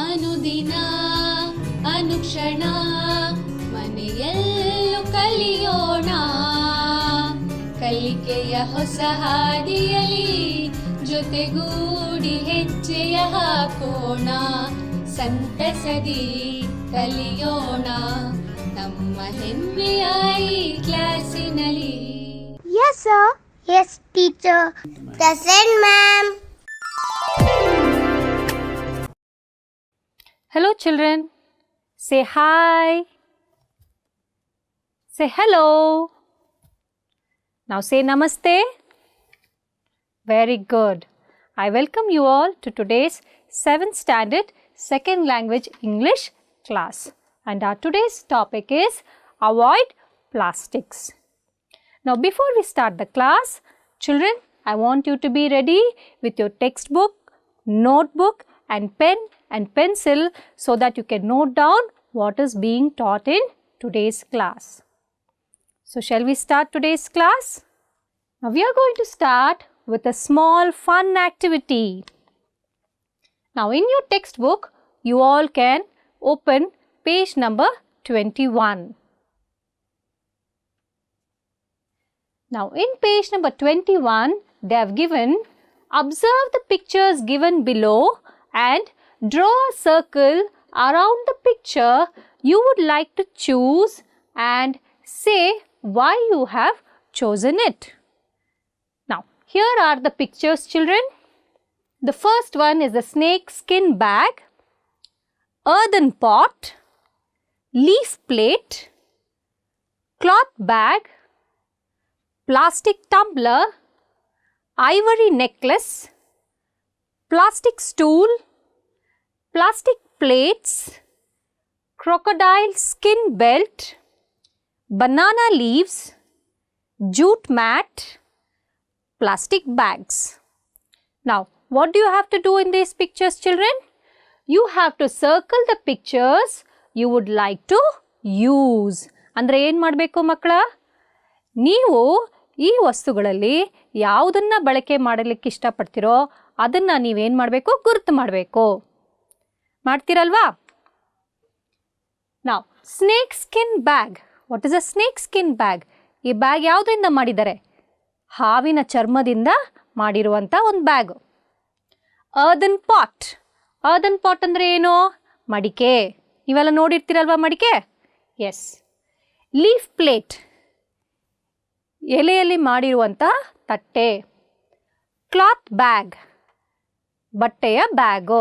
ಅನುದಿನ ಅನುಕ್ಷಣ ಮನೆಯಲ್ಲೂ ಕಲಿಯೋಣ. ಕಲಿಕೆಯ ಹೊಸ ಹಾದಿಯಲಿ ಜೊತೆಗೂಡಿ ಹೆಜ್ಜೆಯ ಹಾಕೋಣ. ಸಂತಸದಿ ಕಲಿಯೋಣ ನಮ್ಮ ಹೆಮ್ಮೆಯ ಈ ಕ್ಲಾಸಿನಲ್ಲಿ. Yes sir. Yes teacher. Present ma'am. Hello children. Say hi. Say hello. Now say namaste. Very good. I welcome you all to today's 7th standard second language English class. And our today's topic is avoid plastics. Now before we start the class, children, I want you to be ready with your textbook, notebook and pen and pencil so that you can note down what is being taught in today's class. So shall we start today's class? Now we are going to start with a small fun activity. Now in your textbook, you all can open page number 21. Now in page number 21, they have given, observe the pictures given below and draw a circle around the picture you would like to choose and say why you have chosen it. Now here are the pictures, children. The first one is a snake skin bag, earthen pot, leaf plate, cloth bag, plastic tumbler, ivory necklace, plastic stool, plastic plates, crocodile skin belt, banana leaves, jute mat, plastic bags. Now, what do you have to do in these pictures, children? You have to circle the pictures you would like to use. ಅಂದ್ರೆ ಏನು ಮಾಡಬೇಕು ಮಕ್ಕಳ? ನೀವು ಈ ವಸ್ತುಗಳಲ್ಲಿ ಯಾವುದನ್ನು ಬಳಕೆ ಮಾಡಲಿಕ್ಕೆ ಇಷ್ಟಪಡ್ತೀರೋ ಅದನ್ನು ನೀವೇನು ಮಾಡಬೇಕು? ಗುರುತು ಮಾಡಬೇಕು. ಮಾಡ್ತೀರಲ್ವಾ? Now, snake skin bag. What is a snake skin bag? ಈ ಬ್ಯಾಗ್ ಯಾವುದರಿಂದ ಮಾಡಿದ್ದಾರೆ? ಹಾವಿನ ಚರ್ಮದಿಂದ ಮಾಡಿರುವಂಥ ಒಂದು bag. earthen pot. earthen pot ಅಂದರೆ ಏನು? ಮಡಿಕೆ. ನೀವೆಲ್ಲ ನೋಡಿರ್ತೀರಲ್ವಾ ಮಡಿಕೆ? ಎಸ್. leaf plate. ಎಲೆಯಲ್ಲಿ ಮಾಡಿರುವಂಥ ತಟ್ಟೆ. Cloth bag. ಬಟ್ಟೆಯ bag.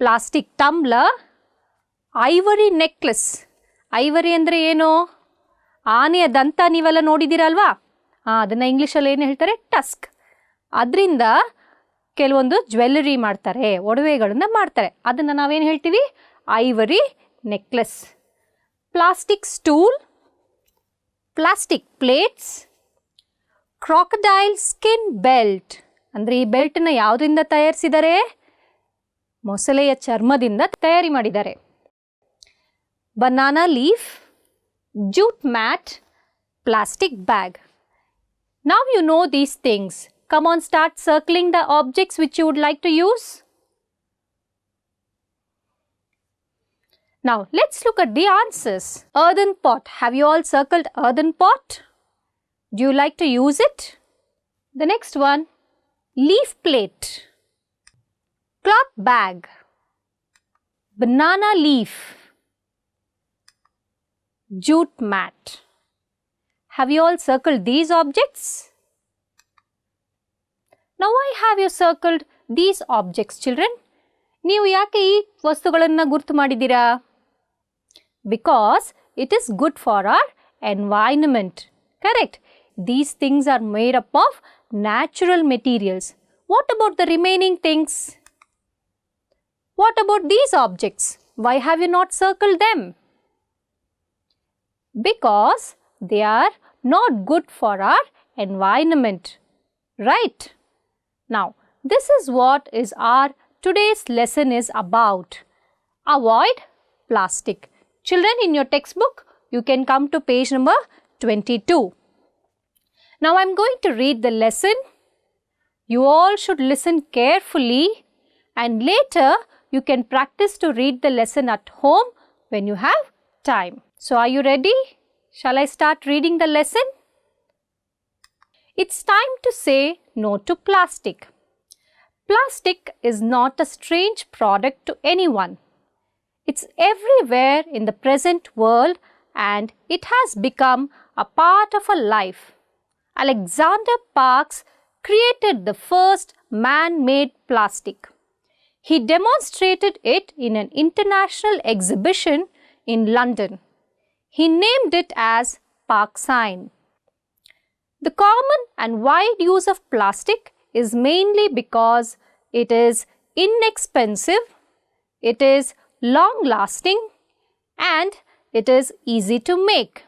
Plastic tumbler. Ivory necklace. Ivory ಅಂದರೆ ಏನು? ಆನೆಯ ದಂತ ನೀವೆಲ್ಲ ನೋಡಿದ್ದೀರಲ್ವಾ? ಅದನ್ನು ಇಂಗ್ಲೀಷಲ್ಲಿ ಏನು ಹೇಳ್ತಾರೆ? ಟಸ್ಕ್. ಅದರಿಂದ ಕೆಲವೊಂದು ಜ್ಯುವೆಲ್ಲರಿ ಮಾಡ್ತಾರೆ, ಒಡವೆಗಳನ್ನು ಮಾಡ್ತಾರೆ. ಅದನ್ನು ನಾವೇನು ಹೇಳ್ತೀವಿ? Ivory necklace. Plastic stool, plastic plates, crocodile skin belt. ಅಂದರೆ ಈ ಬೆಲ್ಟನ್ನು ಯಾವುದರಿಂದ ತಯಾರಿಸಿದ್ದಾರೆ? ಮೊಸಳೆಯ ಚರ್ಮದಿಂದ ತಯಾರಿ ಮಾಡಿದ್ದಾರೆ. Banana leaf, jute mat, plastic bag. Now you know these things. Come on, start circling the objects which you would like to use. Now let's look at the answers. Earthen pot. Have you all circled earthen pot? Do you like to use it? The next one, leaf plate, cloth bag, banana leaf, jute mat. Have you all circled these objects? Now why have you circled these objects, children? ನೀವು ಯಾಕೆ ಈ ವಸ್ತುಗಳನ್ನು ಗುರುತು ಮಾಡಿದ್ದೀರಾ? Because it is good for our environment. Correct? These things are made up of natural materials. What about the remaining things? What about these objects? Why have you not circled them? Because they are not good for our environment. Right? Now, this is what is our today's lesson is about. Avoid plastic. Children, in your textbook, you can come to page number 22. Now, I am going to read the lesson. You all should listen carefully and later you can practice to read the lesson at home when you have time. So are you ready? Shall I start reading the lesson? It's time to say no to plastic. Plastic is not a strange product to anyone. It's everywhere in the present world and it has become a part of our life. Alexander Parkes created the first man-made plastic. He demonstrated it in an international exhibition in London. He named it as Parksine. The common and wide use of plastic is mainly because it is inexpensive, it is long-lasting, and it is easy to make.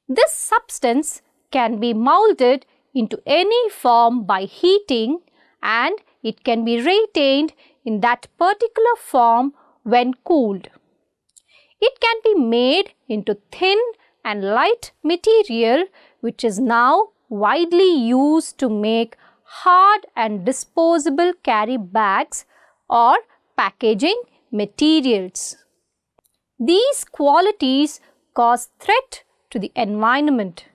This substance can be molded into any form by heating and it can be retained in that particular form when cooled. It can be made into thin and light material which is now widely used to make hard and disposable carry bags or packaging materials. These qualities cause threat to the environment.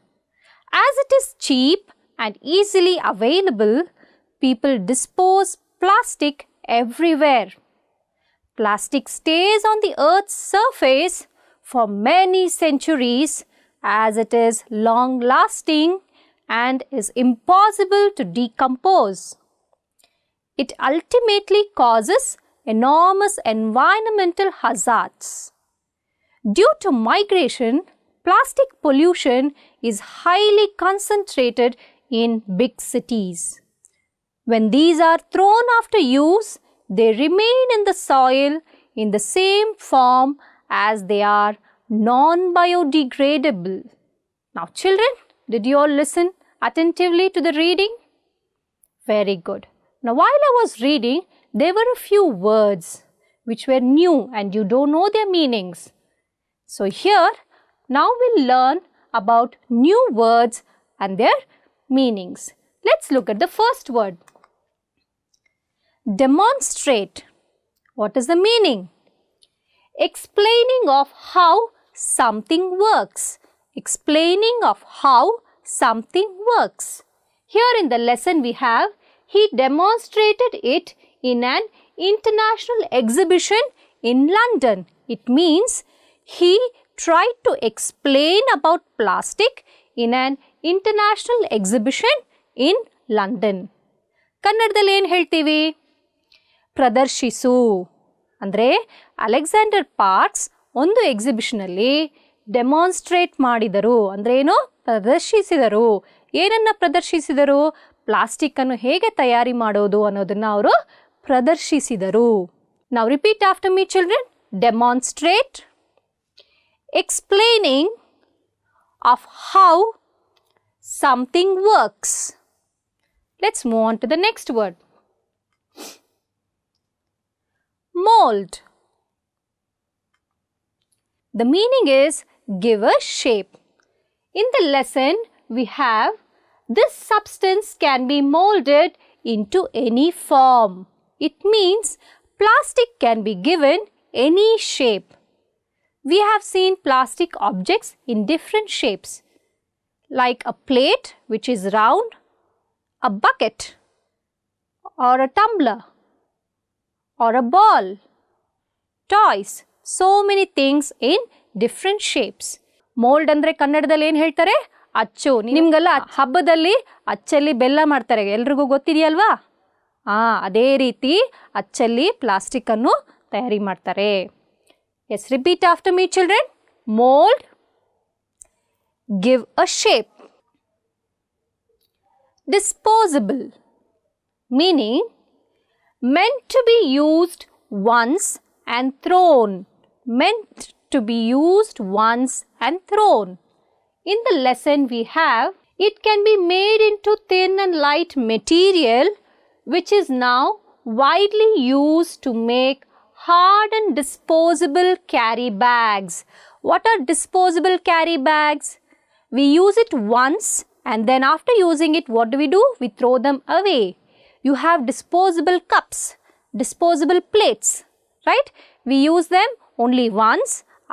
As it is cheap and easily available, people dispose plastic everywhere. Plastic stays on the earth's surface for many centuries as it is long-lasting and is impossible to decompose. It ultimately causes enormous environmental hazards. Due to migration, plastic pollution is highly concentrated in big cities. When these are thrown after use, they remain in the soil in the same form as they are non-biodegradable. Now children, did you all listen attentively to the reading? Very good. Now while I was reading, there were a few words which were new and you don't know their meanings. So here, now we'll learn about new words and their meanings. Let's look at the first word. Demonstrate. What is the meaning? Explaining of how something works. Explaining of how something works. Here in the lesson we have, he demonstrated it in an international exhibition in London. It means he tried to explain about plastic in an international exhibition in London. ಕನ್ನಡದಲ್ಲಿ ಏನು ಹೇಳ್ತೀವಿ? ಪ್ರದರ್ಶಿಸು. ಅಂದರೆ Alexander parks ಒಂದು ಎಕ್ಸಿಬಿಷನಲ್ಲಿ demonstrate ಮಾಡಿದರು. ಅಂದರೆ ಏನು? ಪ್ರದರ್ಶಿಸಿದರು. ಏನನ್ನು ಪ್ರದರ್ಶಿಸಿದರು? ಪ್ಲಾಸ್ಟಿಕ್ಕನ್ನು ಹೇಗೆ ತಯಾರಿ ಮಾಡೋದು ಅನ್ನೋದನ್ನು ಅವರು ಪ್ರದರ್ಶಿಸಿದರು. Now repeat after me children. Demonstrate. Explaining of how something works. Let's move on to the next word. Mold. The meaning is give a shape. In the lesson we have this substance can be molded into any form. It means plastic can be given any shape. We have seen plastic objects in different shapes like a plate which is round, a bucket or a tumbler or a ball, toys, so many things in different shapes. Mold ಅಂದ್ರೆ ಕನ್ನಡದಲ್ಲಿ ಏನು ಹೇಳ್ತಾರೆ? ಅಚ್ಚು. ನಿಮಗೆಲ್ಲ ಹಬ್ಬದಲ್ಲಿ ಅಚ್ಚಲ್ಲಿ ಬೆಲ್ಲ ಮಾಡ್ತಾರೆ, ಎಲ್ರಿಗೂ ಗೊತ್ತಿದೆಯಲ್ವಾ? ಅದೇ ರೀತಿ ಅಚ್ಚಲ್ಲಿ ಪ್ಲಾಸ್ಟಿಕ್ ಅನ್ನು ತಯಾರಿ ಮಾಡ್ತಾರೆ. Yes, repeat after me children. Mold, give a shape. Disposable, meaning meant to be used once and thrown. Meant to be used once and thrown. In the lesson we have, it can be made into thin and light material which is now widely used to make hard and disposable carry bags. What are disposable carry bags? We use it once and then after using it, what do? We throw them away. You have disposable cups, disposable plates, right? We use them only once.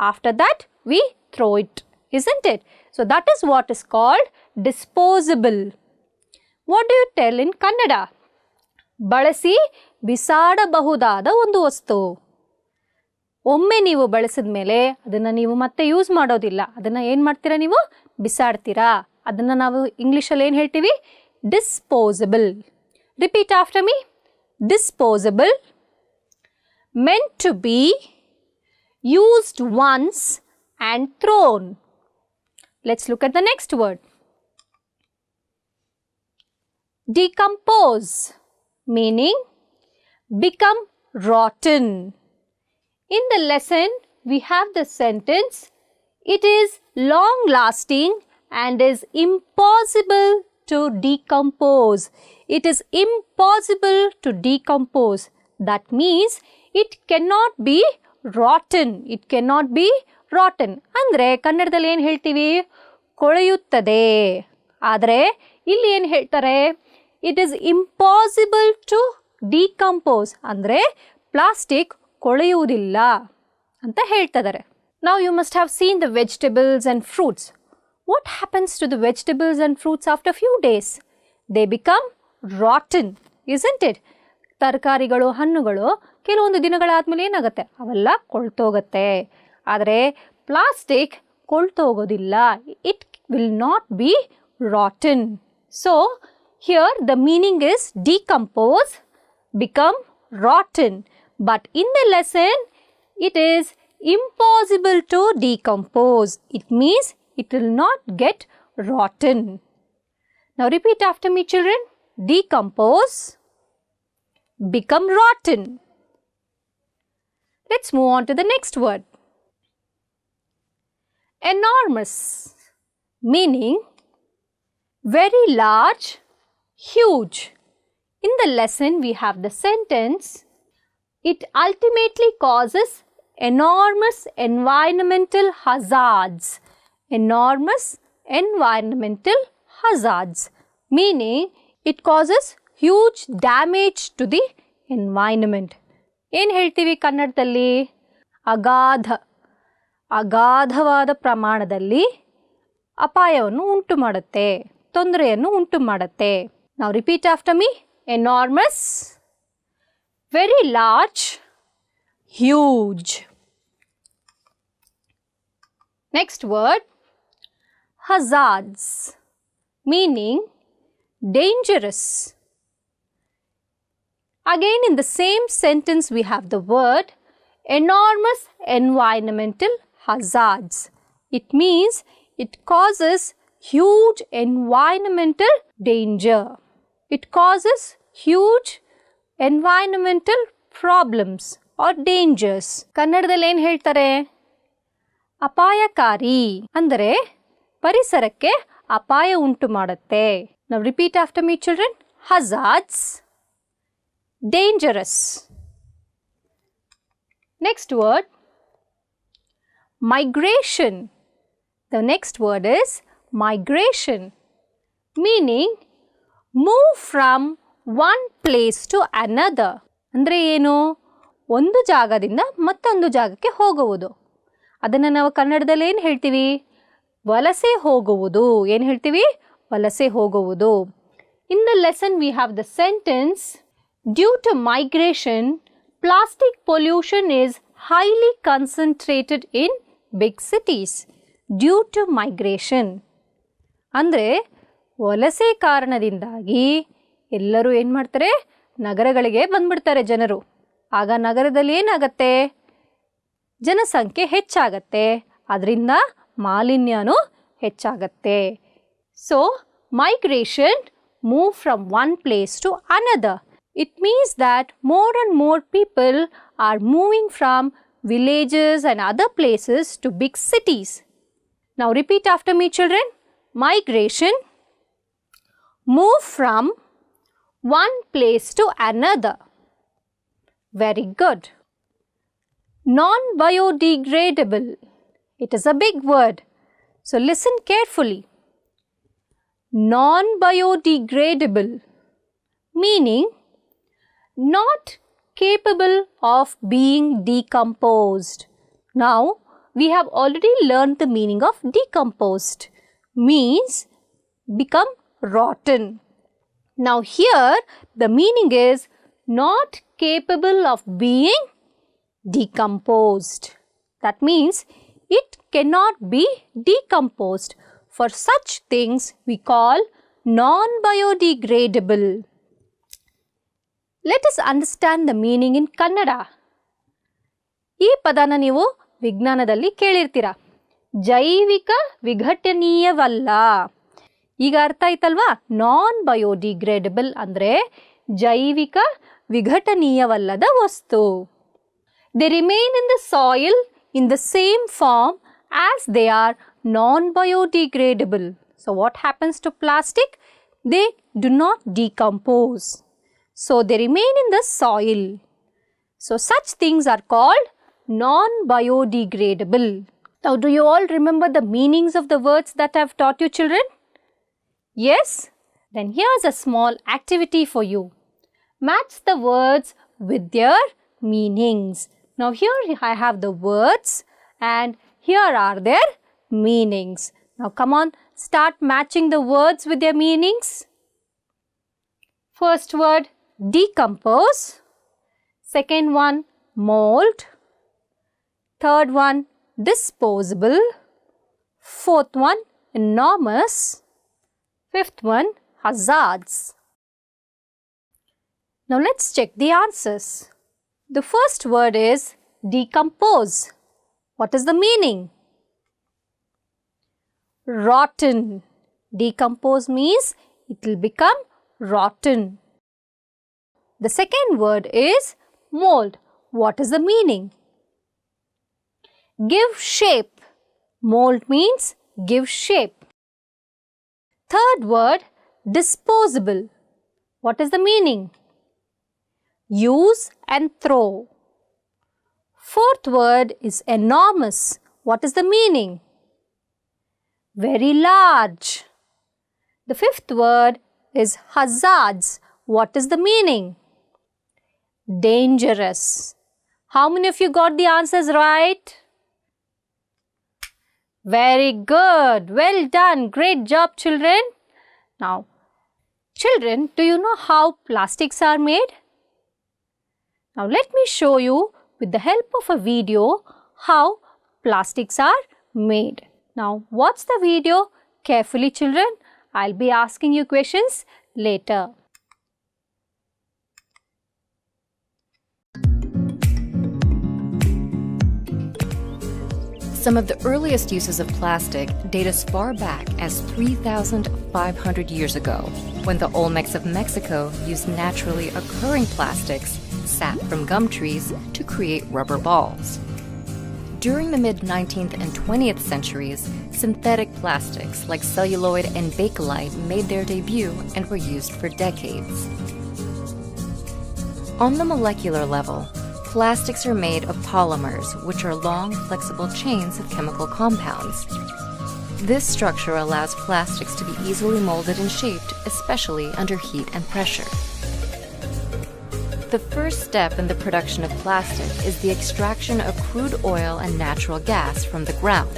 After that, we throw it, isn't it? So that is what is called disposable. What do you tell in Kannada? ಬಳಸಿ ಬಿಸಾಡಬಹುದಾದ ಒಂದು ವಸ್ತು. ಒಮ್ಮೆ ನೀವು ಬಳಸಿದ ಮೇಲೆ ಅದನ್ನು ನೀವು ಮತ್ತೆ ಯೂಸ್ ಮಾಡೋದಿಲ್ಲ. ಅದನ್ನು ಏನು ಮಾಡ್ತೀರಾ ನೀವು? ಬಿಸಾಡ್ತೀರಾ. ಅದನ್ನು ನಾವು ಇಂಗ್ಲೀಷಲ್ಲಿ ಏನು ಹೇಳ್ತೀವಿ? Disposable. Repeat after me. Disposable, meant to be, used once and thrown. Let's look at the next word. Decompose, meaning become rotten. In the lesson, we have the sentence, it is long lasting and is impossible to decompose. It is impossible to decompose. That means it cannot be rotten. It cannot be rotten. ಅಂದರೆ ಕನ್ನಡದಲ್ಲಿ ಏನು ಹೇಳ್ತೀವಿ? ಕೊಳೆಯುತ್ತದೆ. ಆದರೆ ಇಲ್ಲಿ ಏನು ಹೇಳ್ತಾರೆ? It is impossible to decompose. ಅಂದರೆ ಪ್ಲಾಸ್ಟಿಕ್ ಕೊಳೆಯುವುದಿಲ್ಲ ಅಂತ ಹೇಳ್ತಿದ್ದಾರೆ. Now you must have seen the vegetables and fruits. What happens to the vegetables and fruits after few days? They become rotten, isn't it? ತರಕಾರಿಗಳು, ಹಣ್ಣುಗಳು ಕೆಲವೊಂದು ದಿನಗಳಾದಮೇಲೆ ಏನಾಗುತ್ತೆ? ಅವೆಲ್ಲ ಕೊಳ್ತೋಗುತ್ತೆ. ಆದರೆ ಪ್ಲಾಸ್ಟಿಕ್ ಕೊಳ್ತೋಗೋದಿಲ್ಲ. It will not be rotten. So here the meaning is decompose, become rotten. But in the lesson it is impossible to decompose. It means it will not get rotten. Now repeat after me, children. Decompose, become rotten. Let's move on to the next word. Enormous, meaning very large, huge. In the lesson, we have the sentence, it ultimately causes enormous environmental hazards. Enormous environmental hazards, meaning it causes huge damage to the environment. ಏನು ಹೇಳ್ತೀವಿ ಕನ್ನಡದಲ್ಲಿ? ಅಗಾಧವಾದ ಪ್ರಮಾಣದಲ್ಲಿ ಅಪಾಯವನ್ನು ಉಂಟು ಮಾಡುತ್ತೆ, ತೊಂದರೆಯನ್ನು ಉಂಟು ಮಾಡುತ್ತೆ. Now repeat after me. Enormous, very large, huge. Next word, hazards, meaning dangerous. Again, in the same sentence, we have the word enormous environmental hazards. It means it causes huge environmental danger. It causes huge environmental problems or dangers. ಕನ್ನಡದಲ್ಲಿ ಏನು ಹೇಳ್ತಾರೆ? ಅಪಾಯಕಾರಿ ಅಂದರೆ ಪರಿಸರಕ್ಕೆ ಅಪಾಯ ಉಂಟು ಮಾಡುತ್ತೆ. Now repeat after me, children. Hazards, dangerous. Next word, migration. The next word is migration, meaning move from one place to another. ಅಂದರೆ ಏನು? ಒಂದು ಜಾಗದಿಂದ ಮತ್ತೊಂದು ಜಾಗಕ್ಕೆ ಹೋಗುವುದು. ಅದನ್ನು ನಾವು ಕನ್ನಡದಲ್ಲಿ ಏನು ಹೇಳ್ತೀವಿ? ವಲಸೆ ಹೋಗುವುದು. ಏನು ಹೇಳ್ತೀವಿ? ವಲಸೆ ಹೋಗುವುದು. In the lesson, we have the sentence, due to migration, plastic pollution is highly concentrated in big cities. Due to migration. ಅಂದರೆ ವಲಸೆ ಕಾರಣದಿಂದಾಗಿ ಎಲ್ಲರೂ ಏನು ಮಾಡ್ತಾರೆ? ನಗರಗಳಿಗೆ ಬಂದ್ಬಿಡ್ತಾರೆ ಜನರು. ಆಗ ನಗರದಲ್ಲಿ ಏನಾಗತ್ತೆ? ಜನಸಂಖ್ಯೆ ಹೆಚ್ಚಾಗತ್ತೆ. ಅದರಿಂದ ಮಾಲಿನ್ಯನೂ ಹೆಚ್ಚಾಗತ್ತೆ. So migration, move from one place to another. It means that more and more people are moving from villages and other places to big cities. Now repeat after me, children. Migration, move from one place to another. Very good. Non-biodegradable. It is a big word. So listen carefully. Non-biodegradable, meaning not capable of being decomposed. Now, we have already learned the meaning of decomposed. Means become rotten. Now here the meaning is not capable of being decomposed. That means it cannot be decomposed. For such things we call non-biodegradable. Let us understand the meaning in Kannada. ಈ ಪದನ ನೀವು ವಿಜ್ಞಾನದಲ್ಲಿ ಕೇಳಿರ್ತೀರ. ಜೈವಿಕ ವಿಘಟನೀಯವಲ್ಲ. ಈಗ ಅರ್ಥ ಆಯ್ತಲ್ವಾ? ನಾನ್ biodegradable ಅಂದರೆ ಜೈವಿಕ ವಿಘಟನೀಯವಲ್ಲದ ವಸ್ತು. They remain in the soil in the same form as they are non-biodegradable. So what happens to plastic? They do not decompose. So they remain in the soil. So such things are called non-biodegradable. Now do you all remember the meanings of the words that I have taught you, children? Yes? Then here's a small activity for you. Match the words with their meanings. Now here I have the words and here are their meanings. Now come on, start matching the words with their meanings. First word, decompose. Second one, mold. Third one, disposable. Fourth one, enormous. Fifth one, hazards. Now let's check the answers. The first word is decompose. What is the meaning? Rotten. Decompose means it will become rotten. The second word is mold. What is the meaning? Give shape. Mold means give shape. Third word, disposable. What is the meaning? Use and throw. Fourth word is enormous. What is the meaning? Very large. The fifth word is hazards. What is the meaning? Dangerous. How many of you got the answers right? Very good. Well done. Great job, children. Now, children, do you know how plastics are made? Now, let me show you with the help of a video how plastics are made. Now, watch the video carefully, children. I'll be asking you questions later. Some of the earliest uses of plastic date as far back as 3,500 years ago, when the Olmecs of Mexico used naturally occurring plastics, sap from gum trees, to create rubber balls. During the mid-19th and 20th centuries, synthetic plastics like celluloid and bakelite made their debut and were used for decades. On the molecular level, plastics are made of polymers, which are long, flexible chains of chemical compounds. This structure allows plastics to be easily molded and shaped, especially under heat and pressure. The first step in the production of plastic is the extraction of crude oil and natural gas from the ground.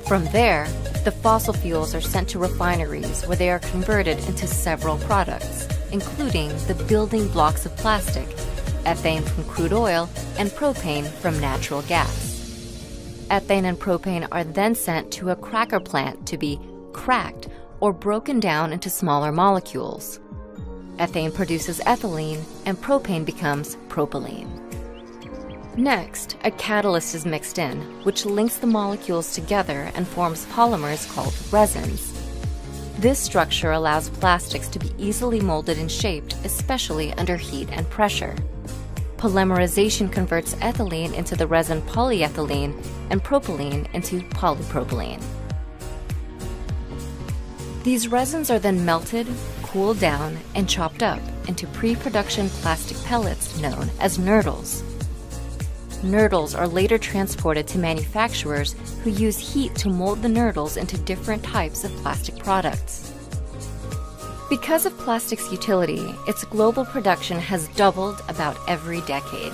From there, the fossil fuels are sent to refineries where they are converted into several products, including the building blocks of plastic, ethane from crude oil, and propane from natural gas. Ethane and propane are then sent to a cracker plant to be cracked or broken down into smaller molecules. Ethane produces ethylene, and propane becomes propylene. Next, a catalyst is mixed in, which links the molecules together and forms polymers called resins. This structure allows plastics to be easily molded and shaped, especially under heat and pressure. Polymerization converts ethylene into the resin polyethylene and propylene into polypropylene. These resins are then melted, cooled down, and chopped up into pre-production plastic pellets known as nurdles. Nurdles are later transported to manufacturers who use heat to mold the nurdles into different types of plastic products. Because of plastic's utility, its global production has doubled about every decade.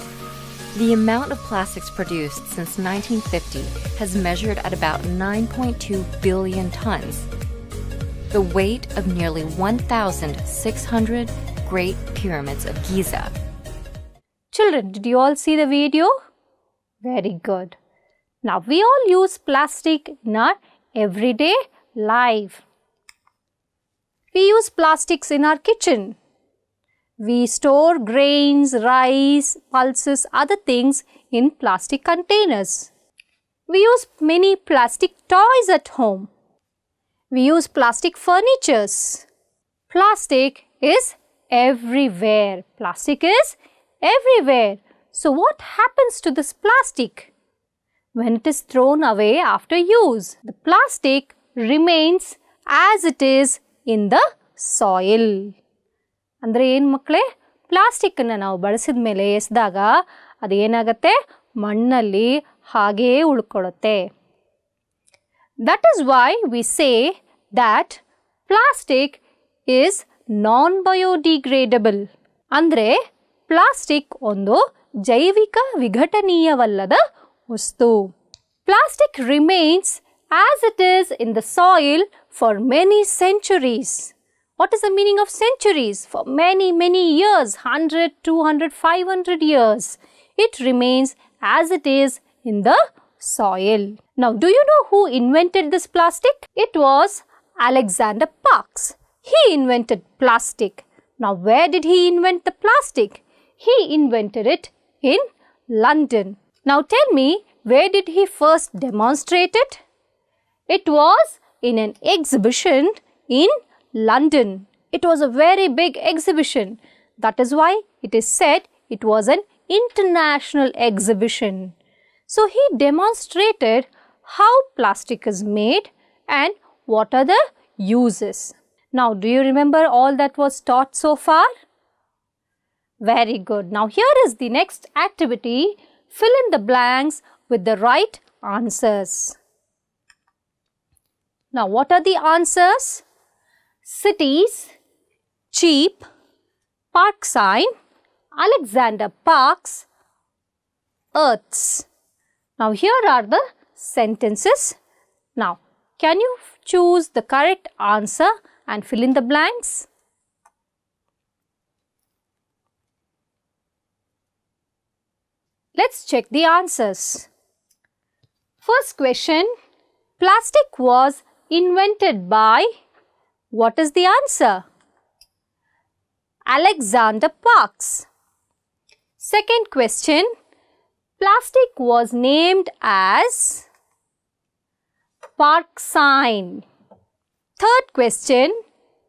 The amount of plastics produced since 1950 has measured at about 9.2 billion tons, the weight of nearly 1,600 Great Pyramids of Giza. Children, did you all see the video? Very good. Now, we all use plastic in our everyday life. We use plastics in our kitchen. We store grains, rice, pulses, other things in plastic containers. We use many plastic toys at home. We use plastic furnitures. Plastic is everywhere. Plastic is everywhere. So what happens to this plastic? When it is thrown away after use, the plastic remains as it is in the soil. ಅಂದರೆ ಏನು ಮಕ್ಕಳೇ, ಪ್ಲಾಸ್ಟಿಕ್ಕನ್ನು ನಾವು ಬಳಸಿದ ಮೇಲೆ ಎಸೆದಾಗ ಅದು ಏನಾಗುತ್ತೆ, ಮಣ್ಣಲ್ಲಿ ಹಾಗೇ ಉಳ್ಕೊಳ್ಳುತ್ತೆ. That is why we say that plastic is non-biodegradable. ಅಂದರೆ ಪ್ಲಾಸ್ಟಿಕ್ ಒಂದು ಜೈವಿಕ ವಿಘಟನೀಯವಲ್ಲದ ವಸ್ತು. Plastic remains as it is in the soil for many centuries. What is the meaning of centuries? For many years, 100, 200, 500 years. It remains as it is in the soil. Now, do you know who invented this plastic? It was Alexander Parks. He invented plastic. Now, where did he invent the plastic? He invented it in London. Now, tell me, where did he first demonstrate it? It was in an exhibition in London. It was a very big exhibition. That is why it is said it was an international exhibition. So he demonstrated how plastic is made and what are the uses. Now, do you remember all that was taught so far? Very good. Now, here is the next activity. Fill in the blanks with the right answers. Now, what are the answers? Cities, cheap, park sign, Alexander Parks, earths. Now, here are the sentences. Now, can you choose the correct answer and fill in the blanks? Let's check the answers. First question, plastic was invented by, what is the answer? Alexander Parks. Second question, plastic was named as park sign. Third question,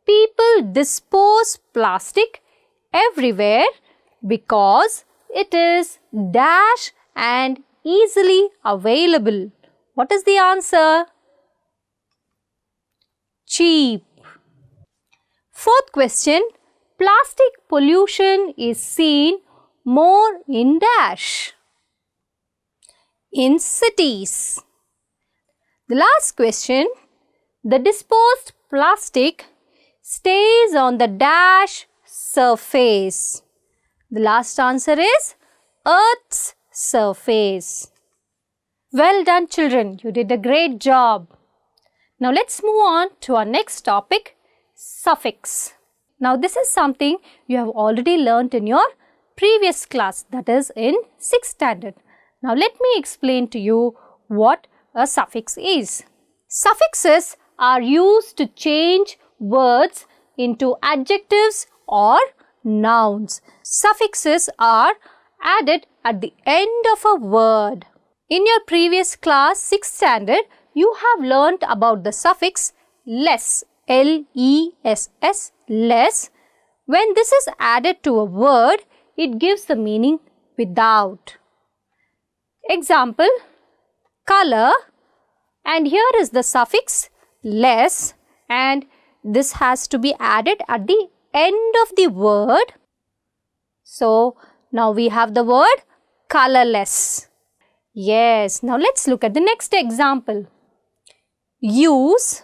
people dispose plastic everywhere because it is dash and easily available. What is the answer? Cheap. Fourth question, plastic pollution is seen more in dash. In cities. The last question, the disposed plastic stays on the dash surface. The last answer is Earth's surface. Well done, children. You did a great job. Now, let's move on to our next topic, suffix. Now, this is something you have already learnt in your previous class, that is in 6th standard. Now, let me explain to you what a suffix is. Suffixes are used to change words into adjectives or nouns. Suffixes are added at the end of a word. In your previous class, 6th standard, you have learnt about the suffix less, L-E-S-S, less. When this is added to a word, it gives the meaning without. Example, color, and here is the suffix less, and this has to be added at the end of the word. So, now we have the word colorless. Yes, now let's look at the next example. Use,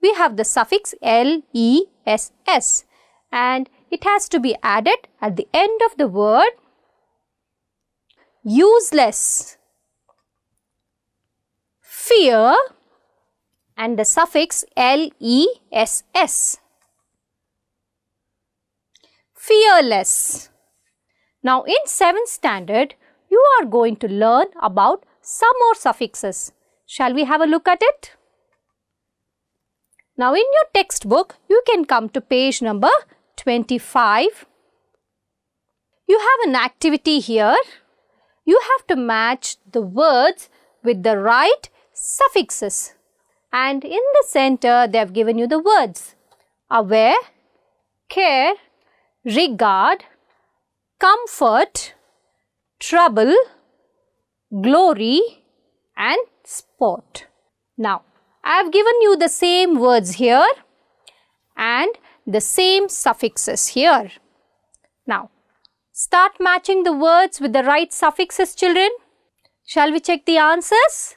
we have the suffix S and it has to be added at the end of the word useless, fear and the suffix LESS. Fearless. Now in 7th standard, you are going to learn about some more suffixes. Shall we have a look at it? Now in your textbook, you can come to page number 25. You have an activity here. You have to match the words with the right suffixes. And in the center, they have given you the words aware, care, regard, comfort, trouble, glory and sport. Now, I have given you the same words here and the same suffixes here. Now, start matching the words with the right suffixes, children. Shall we check the answers?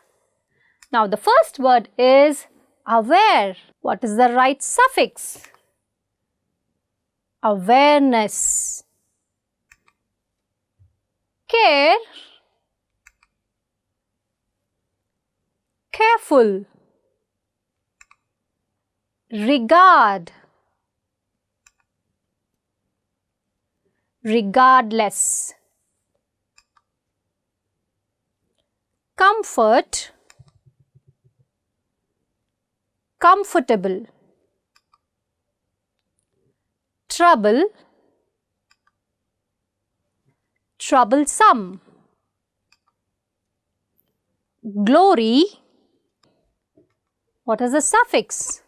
Now, the first word is aware. What is the right suffix? Awareness. Care. Careful. Regard. Regardless. Comfort. Comfortable. Trouble. Troublesome. Glory. What is the suffix?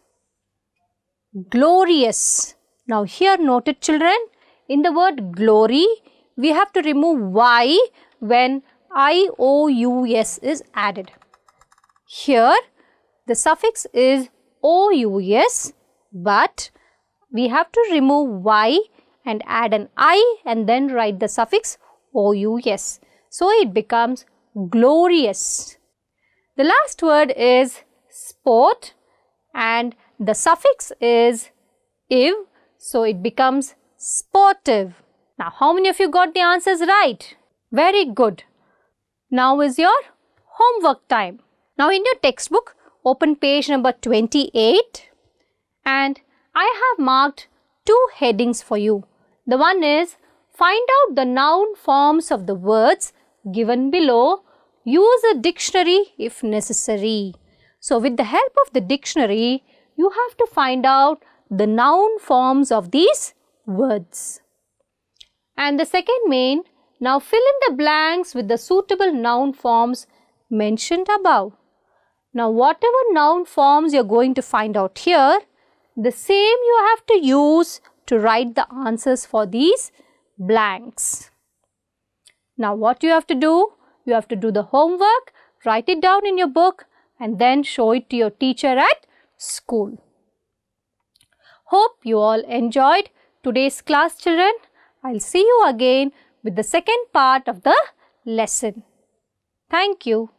Glorious. Now here note it, children. In the word glory, we have to remove Y when IOUS is added. Here the suffix is OUS, but we have to remove Y and add an I and then write the suffix OUS. So it becomes glorious. The last word is sport and the suffix is ive, so it becomes sportive. Now, how many of you got the answers right? Very good. Now is your homework time. Now in your textbook, open page number 28 and I have marked 2 headings for you. The one is find out the noun forms of the words given below. Use a dictionary if necessary. So with the help of the dictionary, you have to find out the noun forms of these words. And the second main, now fill in the blanks with the suitable noun forms mentioned above. Now whatever noun forms you are going to find out here, the same you have to use to write the answers for these blanks. Now what you have to do? You have to do the homework, write it down in your book and then show it to your teacher at school. Hope you all enjoyed today's class, children. I'll see you again with the second part of the lesson. Thank you.